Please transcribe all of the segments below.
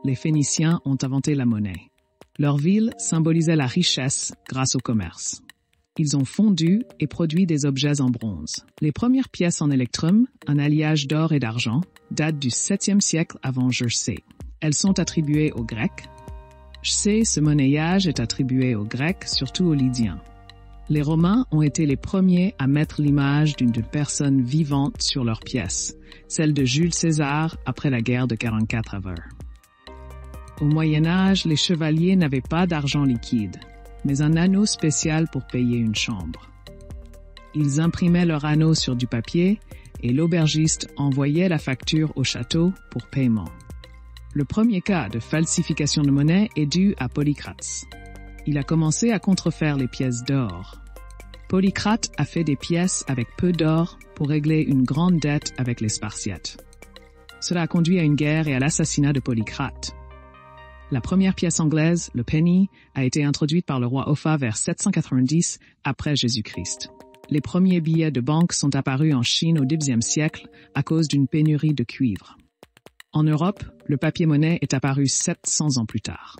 Les Phéniciens ont inventé la monnaie. Leur ville symbolisait la richesse grâce au commerce. Ils ont fondu et produit des objets en bronze. Les premières pièces en électrum, un alliage d'or et d'argent, datent du 7e siècle avant J.C. Elles sont attribuées aux Grecs. Ce monnayage est attribué aux Grecs, surtout aux Lydiens. Les Romains ont été les premiers à mettre l'image d'une personne vivante sur leurs pièces, celle de Jules César après la guerre de 44 av. Au Moyen Âge, les chevaliers n'avaient pas d'argent liquide, mais un anneau spécial pour payer une chambre. Ils imprimaient leur anneau sur du papier et l'aubergiste envoyait la facture au château pour paiement. Le premier cas de falsification de monnaie est dû à Polycrate. Il a commencé à contrefaire les pièces d'or. Polycrate a fait des pièces avec peu d'or pour régler une grande dette avec les Spartiates. Cela a conduit à une guerre et à l'assassinat de Polycrate. La première pièce anglaise, le penny, a été introduite par le roi Offa vers 790 après Jésus-Christ. Les premiers billets de banque sont apparus en Chine au XIIe siècle à cause d'une pénurie de cuivre. En Europe, le papier-monnaie est apparu 700 ans plus tard.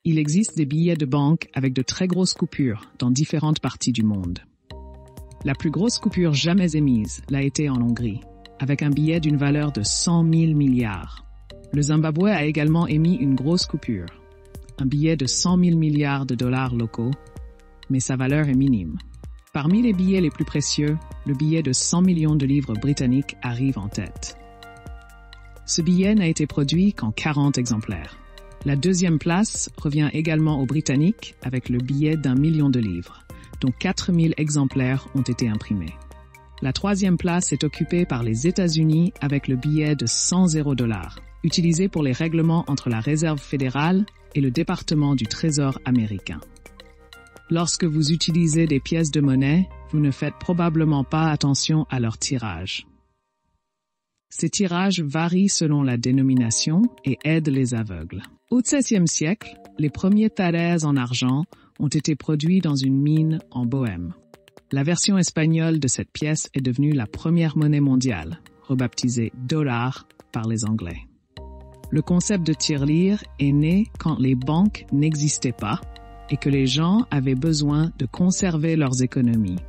Il existe des billets de banque avec de très grosses coupures dans différentes parties du monde. La plus grosse coupure jamais émise l'a été en Hongrie, avec un billet d'une valeur de 100 000 milliards. Le Zimbabwe a également émis une grosse coupure, un billet de 100 000 milliards de dollars locaux, mais sa valeur est minime. Parmi les billets les plus précieux, le billet de 100 millions de livres britanniques arrive en tête. Ce billet n'a été produit qu'en 40 exemplaires. La deuxième place revient également aux Britanniques avec le billet d'1 million de livres, dont 4000 exemplaires ont été imprimés. La troisième place est occupée par les États-Unis avec le billet de 100 $, utilisé pour les règlements entre la Réserve fédérale et le département du Trésor américain. Lorsque vous utilisez des pièces de monnaie, vous ne faites probablement pas attention à leur tirage. Ces tirages varient selon la dénomination et aident les aveugles. Au XVIe siècle, les premiers thalers en argent ont été produits dans une mine en Bohême. La version espagnole de cette pièce est devenue la première monnaie mondiale, rebaptisée dollar par les Anglais. Le concept de tirelire est né quand les banques n'existaient pas et que les gens avaient besoin de conserver leurs économies.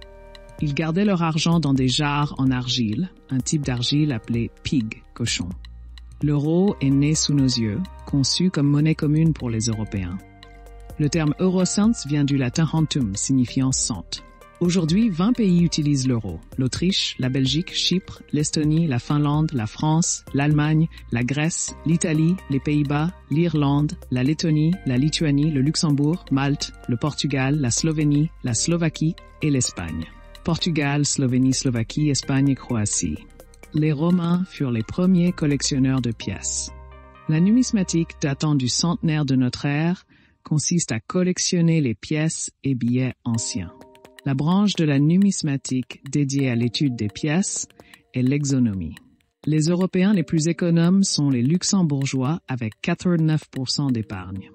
Ils gardaient leur argent dans des jarres en argile, un type d'argile appelé pig, cochon. L'euro est né sous nos yeux, conçu comme monnaie commune pour les Européens. Le terme eurocents vient du latin centum, signifiant cent. Aujourd'hui, 20 pays utilisent l'euro. L'Autriche, la Belgique, Chypre, l'Estonie, la Finlande, la France, l'Allemagne, la Grèce, l'Italie, les Pays-Bas, l'Irlande, la Lettonie, la Lituanie, le Luxembourg, Malte, le Portugal, la Slovénie, la Slovaquie et l'Espagne. Portugal, Slovénie, Slovaquie, Espagne et Croatie. Les Romains furent les premiers collectionneurs de pièces. La numismatique datant du centenaire de notre ère consiste à collectionner les pièces et billets anciens. La branche de la numismatique dédiée à l'étude des pièces est l'exonomie. Les Européens les plus économes sont les Luxembourgeois avec 89% d'épargne.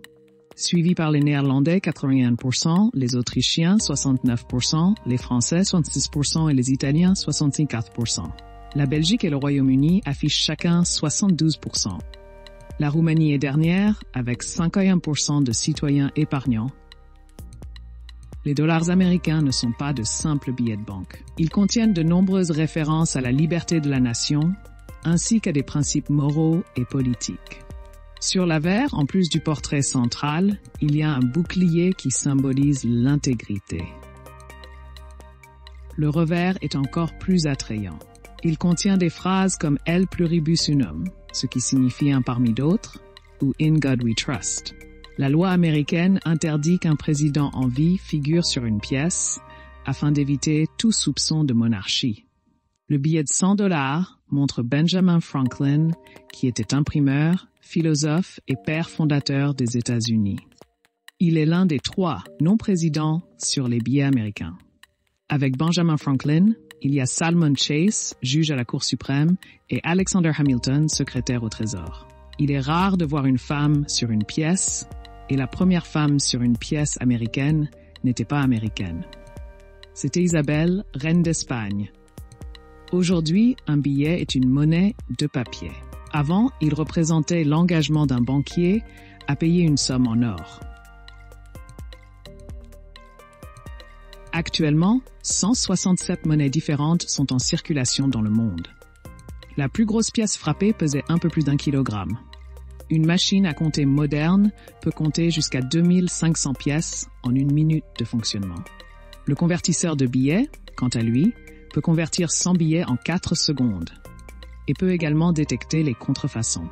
Suivis par les Néerlandais 81%, les Autrichiens 69%, les Français 66% et les Italiens 64%. La Belgique et le Royaume-Uni affichent chacun 72%. La Roumanie est dernière avec 51% de citoyens épargnants. Les dollars américains ne sont pas de simples billets de banque. Ils contiennent de nombreuses références à la liberté de la nation, ainsi qu'à des principes moraux et politiques. Sur l'avers, en plus du portrait central, il y a un bouclier qui symbolise l'intégrité. Le revers est encore plus attrayant. Il contient des phrases comme « El pluribus unum », ce qui signifie un parmi d'autres, ou « In God we trust ». La loi américaine interdit qu'un président en vie figure sur une pièce afin d'éviter tout soupçon de monarchie. Le billet de 100 $ montre Benjamin Franklin, qui était imprimeur, philosophe et père fondateur des États-Unis. Il est l'un des 3 non-présidents sur les billets américains. Avec Benjamin Franklin, il y a Salmon Chase, juge à la Cour suprême, et Alexander Hamilton, secrétaire au Trésor. Il est rare de voir une femme sur une pièce, et la première femme sur une pièce américaine n'était pas américaine. C'était Isabelle, reine d'Espagne. Aujourd'hui, un billet est une monnaie de papier. Avant, il représentait l'engagement d'un banquier à payer une somme en or. Actuellement, 167 monnaies différentes sont en circulation dans le monde. La plus grosse pièce frappée pesait un peu plus d'1 kilogramme. Une machine à compter moderne peut compter jusqu'à 2500 pièces en 1 minute de fonctionnement. Le convertisseur de billets, quant à lui, peut convertir 100 billets en 4 secondes et peut également détecter les contrefaçons.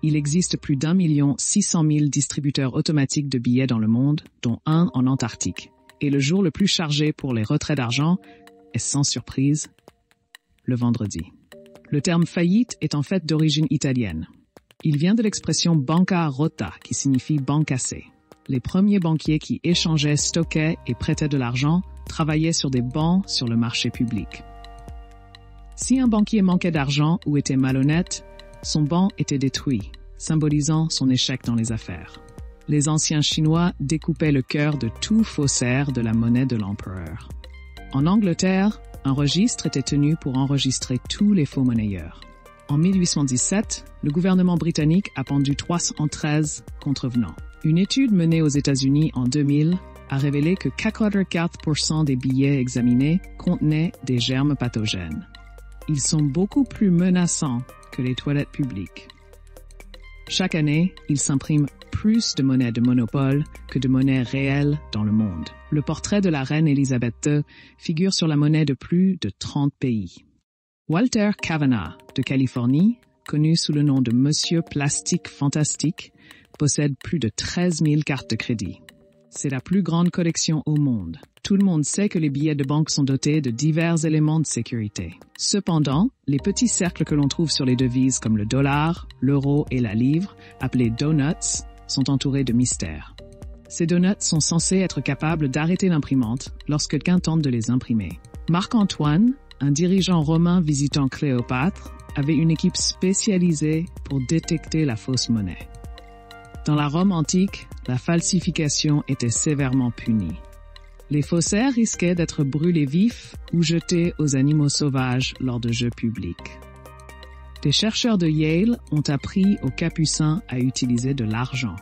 Il existe plus d'1 600 000 distributeurs automatiques de billets dans le monde, dont un en Antarctique. Et le jour le plus chargé pour les retraits d'argent est sans surprise le vendredi. Le terme faillite est en fait d'origine italienne. Il vient de l'expression banca rotta qui signifie banque cassée. Les premiers banquiers qui échangeaient, stockaient et prêtaient de l'argent travaillaient sur des bancs sur le marché public. Si un banquier manquait d'argent ou était malhonnête, son banc était détruit, symbolisant son échec dans les affaires. Les anciens Chinois découpaient le cœur de tout faussaire de la monnaie de l'empereur. En Angleterre, un registre était tenu pour enregistrer tous les faux monnayeurs. En 1817, le gouvernement britannique a pendu 313 contrevenants. Une étude menée aux États-Unis en 2000 a révélé que 84% des billets examinés contenaient des germes pathogènes. Ils sont beaucoup plus menaçants que les toilettes publiques. Chaque année, il s'imprime plus de monnaie de monopole que de monnaie réelle dans le monde. Le portrait de la reine Elisabeth II figure sur la monnaie de plus de 30 pays. Walter Kavanagh, de Californie, connu sous le nom de Monsieur Plastique Fantastique, possède plus de 13 000 cartes de crédit. C'est la plus grande collection au monde. Tout le monde sait que les billets de banque sont dotés de divers éléments de sécurité. Cependant, les petits cercles que l'on trouve sur les devises comme le dollar, l'euro et la livre, appelés donuts, sont entourés de mystères. Ces donuts sont censés être capables d'arrêter l'imprimante lorsque quelqu'un tente de les imprimer. Marc-Antoine, un dirigeant romain visitant Cléopâtre, avait une équipe spécialisée pour détecter la fausse monnaie. Dans la Rome antique, la falsification était sévèrement punie. Les faussaires risquaient d'être brûlés vifs ou jetés aux animaux sauvages lors de jeux publics. Des chercheurs de Yale ont appris aux Capucins à utiliser de l'argent.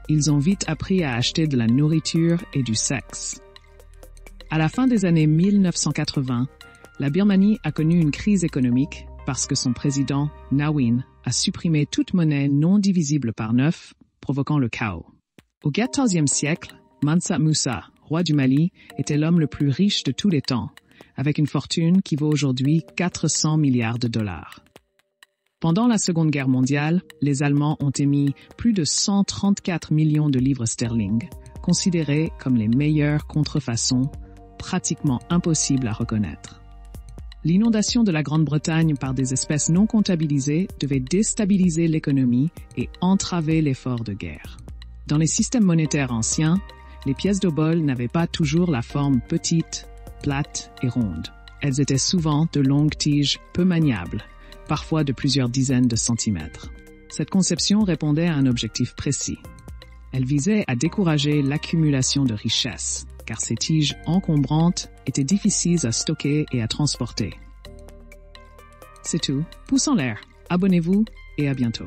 Ils ont vite appris à acheter de la nourriture et du sexe. À la fin des années 1980, la Birmanie a connu une crise économique parce que son président, Nawin, a supprimé toute monnaie non divisible par 9, provoquant le chaos. Au XIVe siècle, Mansa Musa, roi du Mali, était l'homme le plus riche de tous les temps, avec une fortune qui vaut aujourd'hui 400 milliards de dollars. Pendant la Seconde Guerre mondiale, les Allemands ont émis plus de 134 millions de livres sterling, considérés comme les meilleures contrefaçons, pratiquement impossibles à reconnaître. L'inondation de la Grande-Bretagne par des espèces non comptabilisées devait déstabiliser l'économie et entraver l'effort de guerre. Dans les systèmes monétaires anciens, les pièces d'obol n'avaient pas toujours la forme petite, plate et ronde. Elles étaient souvent de longues tiges peu maniables, parfois de plusieurs dizaines de centimètres. Cette conception répondait à un objectif précis. Elle visait à décourager l'accumulation de richesses, car ces tiges encombrantes étaient difficiles à stocker et à transporter. C'est tout. Pouce en l'air, abonnez-vous et à bientôt.